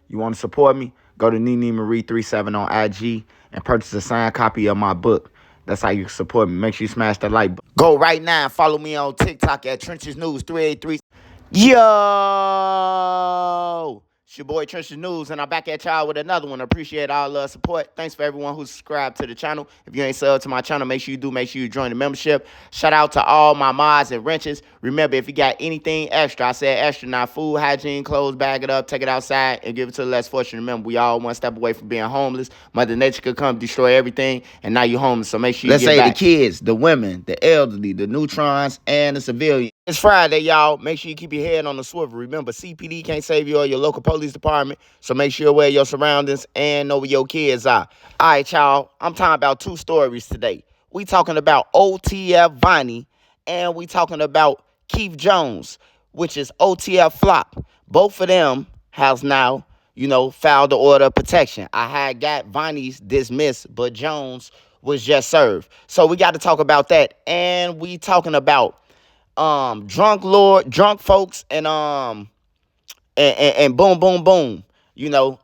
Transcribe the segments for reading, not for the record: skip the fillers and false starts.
You want to support me? Go to Nene Marie 37 on IG and purchase a signed copy of my book. That's how you support me. Make sure you smash that like button. Go right now and follow me on TikTok at Trenches News 383. Yo! It's your boy Trenches News, and I'm back at y'all with another one. Appreciate all the support. Thanks for everyone who subscribed to the channel. If you ain't subbed to my channel, make sure you do. Make sure you join the membership. Shout out to all my mods and wrenches. Remember, if you got anything extra, I said extra, not food, hygiene, clothes, bag it up, take it outside, and give it to the less fortunate. Remember, we all one step away from being homeless. Mother Nature could come destroy everything, and now you're homeless, so make sure you get back. Let's say the kids, the women, the elderly, the neutrons, and the civilians. It's Friday, y'all. Make sure you keep your head on the swivel. Remember, CPD can't save you or your local police department, so make sure you're aware of your surroundings and know where your kids are. All right, y'all. I'm talking about two stories today. We talking about OTF Vonnie, and we talking about Keith Jones, which is OTF Flacka. Both of them has now, filed the order of protection. I had got Vonnie's dismissed, but Jones was just served. So we got to talk about that, and we talking about drunk folks and boom, boom, boom.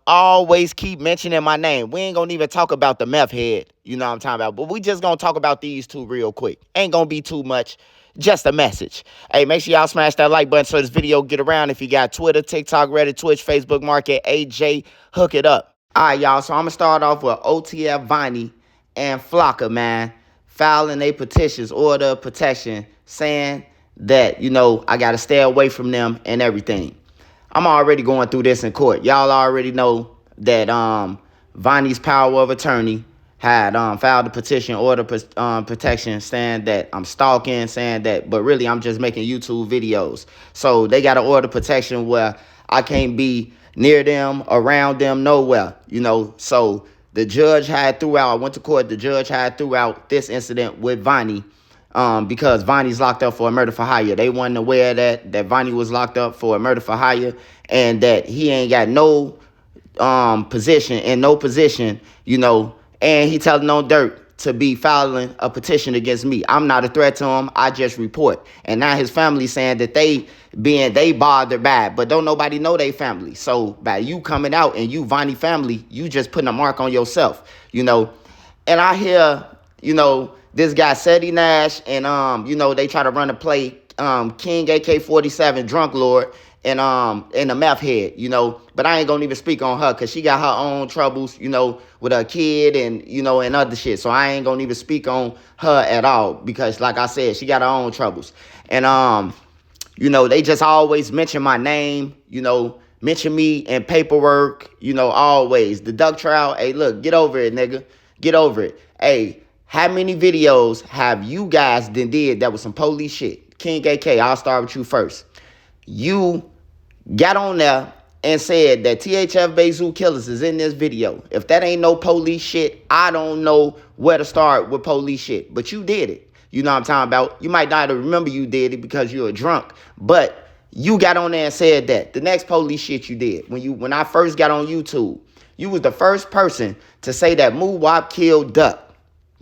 Always keep mentioning my name. We ain't gonna even talk about the meth head, you know what I'm talking about. But we just gonna talk about these two real quick. Ain't gonna be too much, just a message. Hey, make sure y'all smash that like button so this video get around. If you got Twitter, TikTok, Reddit, Twitch, Facebook Market, AJ, hook it up. All right, y'all, so I'm gonna start off with OTF Vonnie and Flacka, man, filing a petitions, order of protection, saying that, I got to stay away from them and everything. I'm already going through this in court. Y'all already know that Vonnie's power of attorney had filed a petition, order protection, saying that I'm stalking, but really I'm just making YouTube videos. So they got an order protection where I can't be near them, around them, nowhere, So the judge had throughout, I went to court, the judge had throughout this incident with Vonnie, because Vonnie's locked up for a murder for hire. They wasn't aware that Vonnie was locked up for a murder for hire and that he ain't got no position, and he telling on Durk to be filing a petition against me. I'm not a threat to him. I just report. And now his family saying that they bothered bad, but don't nobody know they family. So by you coming out and you Vonnie family, you just putting a mark on yourself, And I hear, this guy, Seti Nash, and, they try to run a play, King AK-47, Drunk Lord, and the meth head, But I ain't gonna even speak on her because she got her own troubles, with her kid and, and other shit. So I ain't gonna even speak on her at all because, like I said, she got her own troubles. And, they just always mention my name, mention me in paperwork, always. The Duck trial, hey, look, get over it, nigga. Get over it. Hey, how many videos have you guys did that was some police shit? King AK, I'll start with you first. You got on there and said that THF Bezu Killers is in this video. If that ain't no police shit, I don't know where to start with police shit. But you did it. You know what I'm talking about? You might not remember you did it because you're a drunk. But you got on there and said that. The next police shit you did, when I first got on YouTube, you was the first person to say that Muwop killed Duck.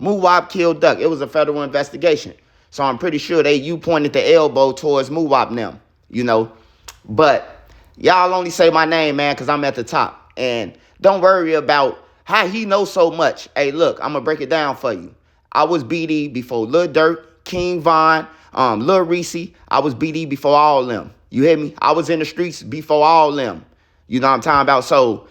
Muwop killed Duck. It was a federal investigation. So I'm pretty sure you pointed the elbow towards Muwop now, But y'all only say my name, man, because I'm at the top. And don't worry about how he knows so much. Hey, look, I'm going to break it down for you. I was BD before Lil Durk, King Von, Lil Reese. I was BD before all of them. You hear me? I was in the streets before all of them. You know what I'm talking about? So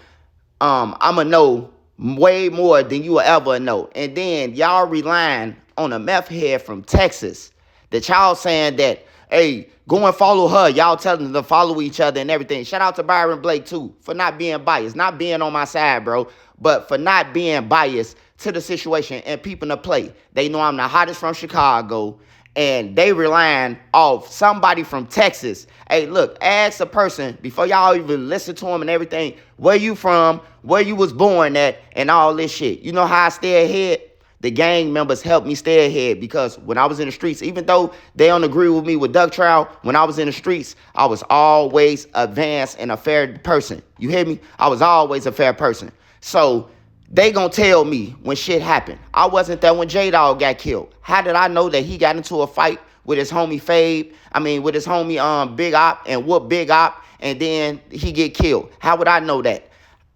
I'm going to know way more than you will ever know. And then y'all relying on a meth head from Texas that y'all saying that, hey, go and follow her. Y'all telling them to follow each other and everything. Shout out to Byron Blake, too, for not being biased. Not being on my side, bro, but for not being biased to the situation and peeping the play. They know I'm the hottest from Chicago, and they relying off somebody from Texas. Hey, look, ask a person, before y'all even listen to them and everything, where you from, where you was born at, and all this shit. You know how I stay ahead? The gang members helped me stay ahead because when I was in the streets, even though they don't agree with me with Duck Trial, when I was in the streets, I was always advanced and a fair person. You hear me? I was always a fair person. So they gonna tell me when shit happened. I wasn't there when J-Dog got killed. How did I know that he got into a fight with his homie with his homie Big Op and whoop Big Op, and then he get killed? How would I know that?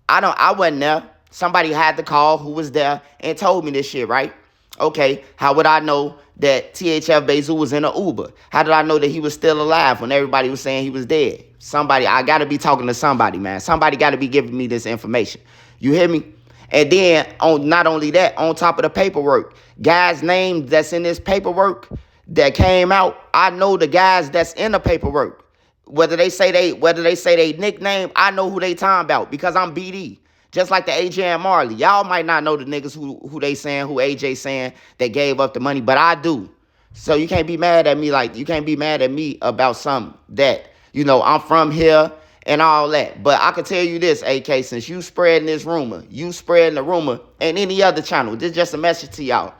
I wasn't there. Somebody had to call who was there and told me this shit, right? Okay, how would I know that THF Bezu was in an Uber? How did I know that he was still alive when everybody was saying he was dead? Somebody, I gotta be talking to somebody, man. Somebody gotta be giving me this information. You hear me? And then, not only that, on top of the paperwork, guys' names that's in this paperwork that came out, I know the guys that's in the paperwork. Whether they say they nickname, I know who they talking about because I'm BD. Just like the AJ and Marley. Y'all might not know the niggas who they saying, who AJ saying that gave up the money, but I do. So you can't be mad at me you can't be mad at me about something that, I'm from here and all that. But I can tell you this, AK, since you spreading this rumor, and any other channel, this is just a message to y'all.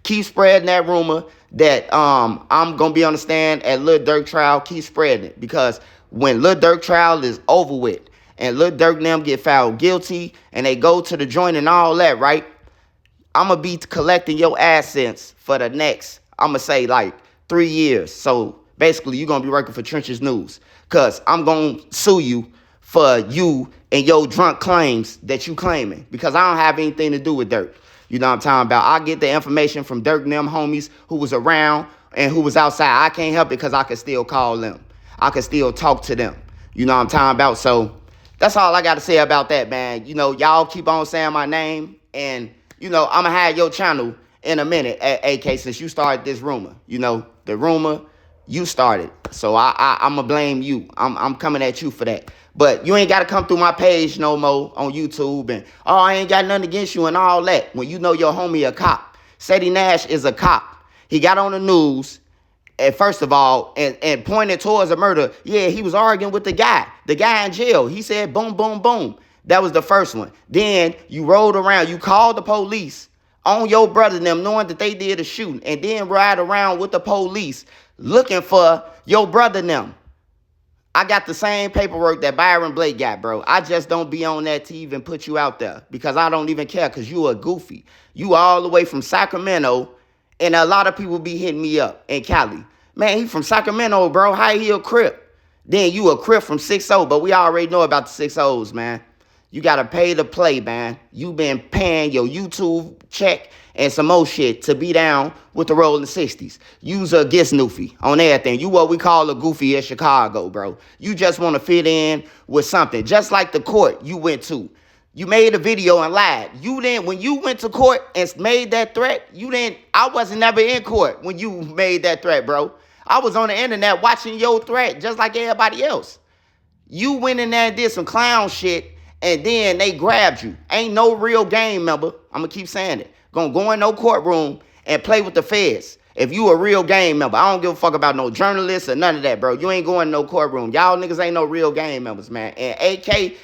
Keep spreading that rumor that I'm going to be on the stand at Lil Durk trial. Keep spreading it because when Lil Durk trial is over with and Lil Durk and them get found guilty and they go to the joint and all that, right? I'm going to be collecting your assets for the next, I'm going to say 3 years. So basically, you're going to be working for Trenches News because I'm going to sue you for you and your drunk claims that you claiming because I don't have anything to do with Durk. You know what I'm talking about? I get the information from Durk and them homies who was around and who was outside. I can't help it because I can still call them. I can still talk to them. You know what I'm talking about? So that's all I got to say about that, man. Y'all keep on saying my name. And, I'm going to have your channel in a minute, AK, since you started this rumor. The rumor, you started. So I'm going to blame you. I'm coming at you for that. But you ain't got to come through my page no more on YouTube and, I ain't got nothing against you and all that. When you know your homie a cop. Sadie Nash is a cop. He got on the news, and first of all, and pointed towards a murder. Yeah, he was arguing with the guy in jail. He said, boom, boom, boom. That was the first one. Then you rolled around. You called the police on your brother and them knowing that they did a shooting, and then ride around with the police looking for your brother and them. I got the same paperwork that Byron Blake got, bro. I just don't be on that to even put you out there because I don't even care because you a goofy. You all the way from Sacramento, and a lot of people be hitting me up in Cali. Man, he from Sacramento, bro. How he a Crip? Then you a Crip from 6-0, but we already know about the 6-0s, man. You got to pay to play, man. You been paying your YouTube check and some more shit to be down with the Rolling 60s. You's a Gisnoofy on everything. You what we call a goofy in Chicago, bro. You just want to fit in with something. Just like the court you went to. You made a video and lied. When you went to court and made that threat, I wasn't never in court when you made that threat, bro. I was on the internet watching your threat just like everybody else. You went in there and did some clown shit, and then they grabbed you. Ain't no real game member. I'm going to keep saying it. Gonna go in no courtroom and play with the feds. If you a real game member, I don't give a fuck about no journalists or none of that, bro. You ain't going in no courtroom. Y'all niggas ain't no real game members, man. And AK,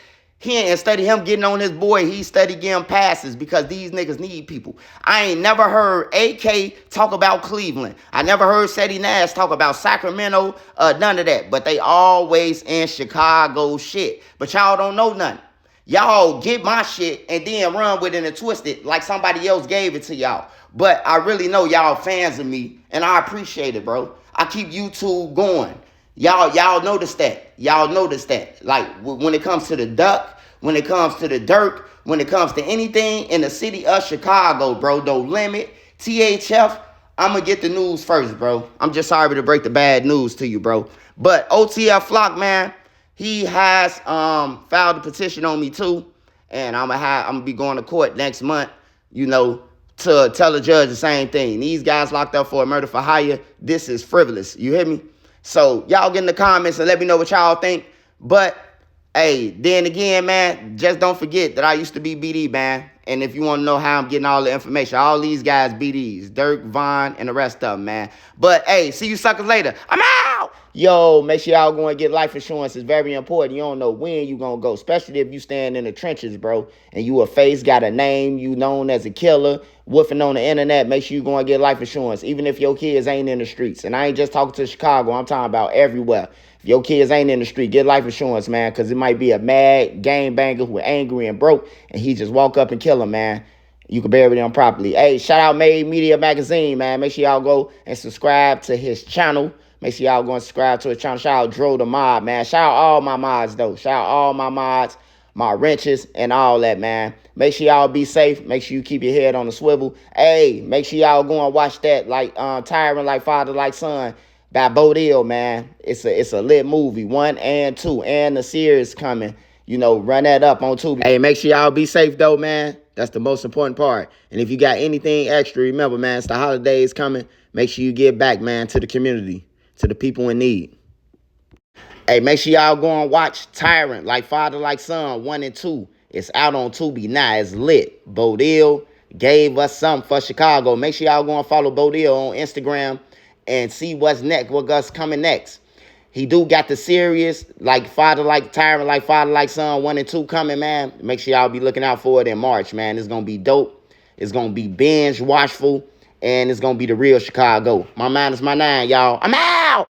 instead of him getting on his boy, he study getting passes because these niggas need people. I ain't never heard AK talk about Cleveland. I never heard Sadie Nash talk about Sacramento, none of that. But they always in Chicago shit. But y'all don't know nothing. Y'all get my shit and then run with it and twist it like somebody else gave it to y'all. But I really know y'all fans of me, and I appreciate it, bro. I keep YouTube going. Y'all notice that. Y'all notice that. Like, when it comes to the Duck, when it comes to the Durk, when it comes to anything in the city of Chicago, bro, don't limit. THF, I'm going to get the news first, bro. I'm just sorry to break the bad news to you, bro. But OTF Flacka, man, he has filed a petition on me too, and I'm gonna be going to court next month, to tell the judge the same thing. These guys locked up for a murder for hire. This is frivolous. You hear me? So y'all get in the comments and let me know what y'all think. But hey, then again, man, just don't forget that I used to be BD, man. And if you want to know how I'm getting all the information, all these guys BDs, Durk, Vonnie, and the rest of them, man. But hey, see you suckers later. I'm out. Yo, make sure y'all go and get life insurance. It's very important. You don't know when you gonna go, especially if you stand in the trenches, bro, and you a face, got a name, you known as a killer, woofing on the internet. Make sure you go and get life insurance, even if your kids ain't in the streets. And I ain't just talking to Chicago. I'm talking about everywhere. If your kids ain't in the street, get life insurance, man, because it might be a mad game banger who angry and broke, and he just walk up and kill him, man. You can bury them properly. Hey, shout out Made Media Magazine, man. Make sure y'all go and subscribe to his channel. Make sure y'all go and subscribe to his channel. Shout out Dro the Mod, man. Shout out all my mods, though. Shout out all my mods. my wrenches, and all that, man. Make sure y'all be safe. Make sure you keep your head on the swivel. Hey, make sure y'all go and watch that, like Tyrant Like Father Like Son by Bodil, man. It's a lit movie, 1 and 2, and the series coming. You know, run that up on Tubi. Hey, make sure y'all be safe though, man. That's the most important part. And if you got anything extra, remember, man, it's the holidays coming. Make sure you give back, man, to the community, to the people in need. Hey, make sure y'all go and watch Tyrant Like Father Like Son 1 and 2. It's out on Tubi now. It's lit. Bodil gave us something for Chicago. Make sure y'all go and follow Bodil on Instagram and see what's next, what's coming next. He do got the series like Father Like Tyrant Like Father Like Son 1 and 2 coming, man. Make sure y'all be looking out for it in March, man. It's gonna be dope. It's gonna be binge watchful, and it's gonna be the real Chicago. My mind is my nine, y'all. I'm out.